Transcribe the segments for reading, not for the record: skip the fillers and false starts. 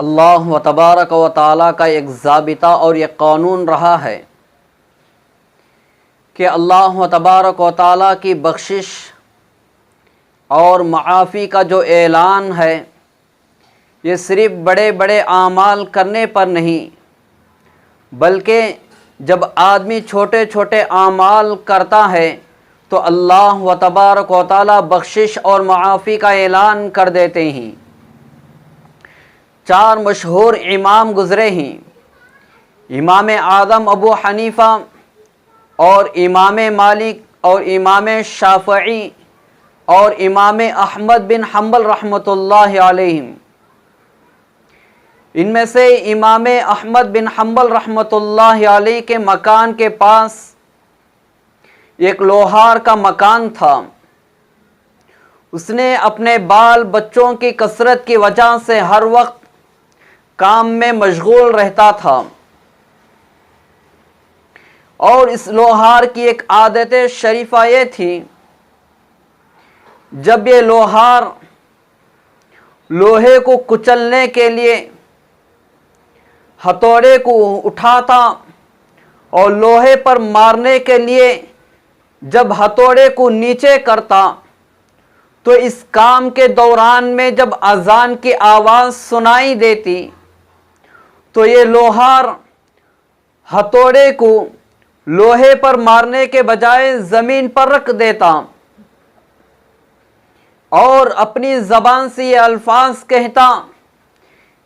اللہ تبارک و تعالیٰ کا ایک ضابطہ اور ایک قانون رہا ہے کہ اللہ تبارک و تعالیٰ کی بخشش اور معافی کا جو اعلان ہے یہ صرف بڑے بڑے اعمال کرنے پر نہیں، بلکہ جب آدمی چھوٹے چھوٹے اعمال کرتا ہے تو اللہ تبارک و تعالیٰ بخشش اور معافی کا اعلان کر دیتے ہیں۔ چار مشہور امام گزرے ہیں، امام اعظم ابو حنیفہ اور امام مالک اور امام شافعی اور امام احمد بن حنبل رحمۃ اللہ علیہم۔ ان میں سے امام احمد بن حنبل رحمۃ اللہ علیہ کے مکان کے پاس ایک لوہار کا مکان تھا۔ اس نے اپنے بال بچوں کی کثرت کی وجہ سے ہر وقت کام میں مشغول رہتا تھا، اور اس لوہار کی ایک عادت شریفہ یہ تھی، جب یہ لوہار لوہے کو کچلنے کے لیے ہتھوڑے کو اٹھاتا اور لوہے پر مارنے کے لیے جب ہتھوڑے کو نیچے کرتا تو اس کام کے دوران میں جب اذان کی آواز سنائی دیتی تو یہ لوہار ہتھوڑے کو لوہے پر مارنے کے بجائے زمین پر رکھ دیتا اور اپنی زبان سے یہ الفاظ کہتا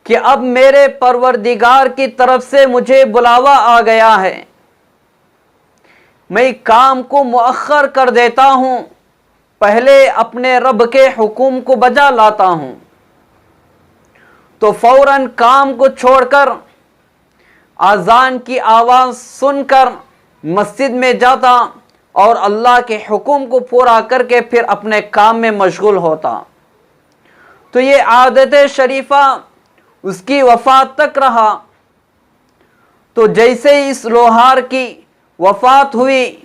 کہ اب میرے پروردگار کی طرف سے مجھے بلاوا آ گیا ہے، میں کام کو مؤخر کر دیتا ہوں، پہلے اپنے رب کے حکم کو بجا لاتا ہوں۔ تو فوراً کام کو چھوڑ کر اذان کی آواز سن کر مسجد میں جاتا اور اللہ کے حکم کو پورا کر کے پھر اپنے کام میں مشغول ہوتا۔ تو یہ عادت شریفہ اس کی وفات تک رہا۔ تو جیسے ہی اس لوہار کی وفات ہوئی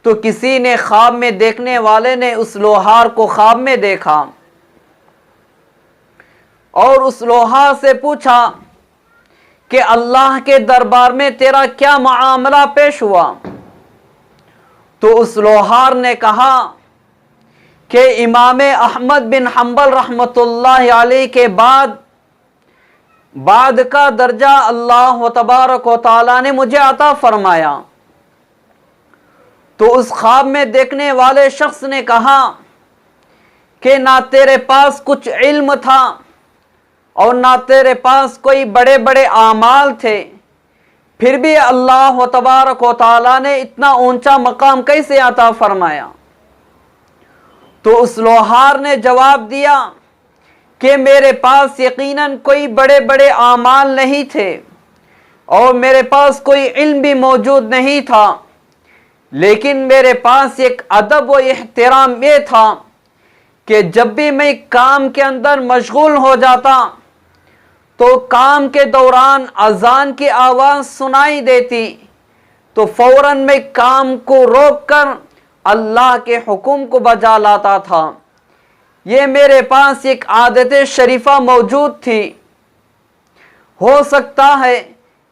تو کسی نے خواب میں دیکھنے والے نے اس لوہار کو خواب میں دیکھا اور اس لوہار سے پوچھا کہ اللہ کے دربار میں تیرا کیا معاملہ پیش ہوا؟ تو اس لوہار نے کہا کہ امام احمد بن حنبل رحمۃ اللہ علیہ کے بعد کا درجہ اللہ تبارک و تعالیٰ نے مجھے عطا فرمایا۔ تو اس خواب میں دیکھنے والے شخص نے کہا کہ نہ تیرے پاس کچھ علم تھا اور نہ تیرے پاس کوئی بڑے بڑے اعمال تھے، پھر بھی اللہ تبارک و تعالیٰ نے اتنا اونچا مقام کیسے عطا فرمایا؟ تو اس لوہار نے جواب دیا کہ میرے پاس یقیناً کوئی بڑے بڑے اعمال نہیں تھے اور میرے پاس کوئی علم بھی موجود نہیں تھا، لیکن میرے پاس ایک ادب و احترام یہ تھا کہ جب بھی میں کام کے اندر مشغول ہو جاتا تو کام کے دوران اذان کی آواز سنائی دیتی تو فوراً میں کام کو روک کر اللہ کے حکم کو بجا لاتا تھا۔ یہ میرے پاس ایک عادت شریفہ موجود تھی۔ ہو سکتا ہے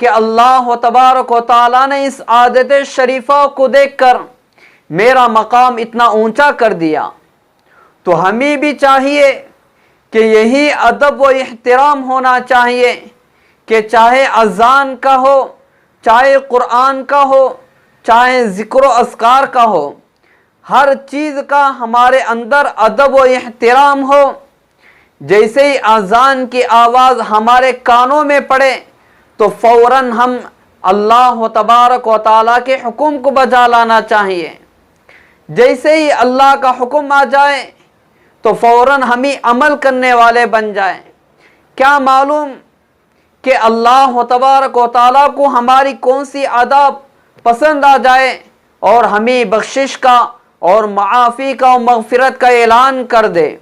کہ اللہ تبارک و تعالیٰ نے اس عادت شریفہ کو دیکھ کر میرا مقام اتنا اونچا کر دیا۔ تو ہمیں بھی چاہیے کہ یہی ادب و احترام ہونا چاہیے کہ چاہے اذان کا ہو، چاہے قرآن کا ہو، چاہے ذکر و اذکار کا ہو، ہر چیز کا ہمارے اندر ادب و احترام ہو۔ جیسے ہی اذان کی آواز ہمارے کانوں میں پڑے تو فوراً ہم اللہ تبارک و تعالیٰ کے حکم کو بجا لانا چاہیے۔ جیسے ہی اللہ کا حکم آ جائے تو فوراً ہمیں عمل کرنے والے بن جائیں۔ کیا معلوم کہ اللہ تبارک و تعالیٰ کو ہماری کون سی عادت پسند آ جائے اور ہمیں بخشش کا اور معافی کا اور مغفرت کا اعلان کر دے۔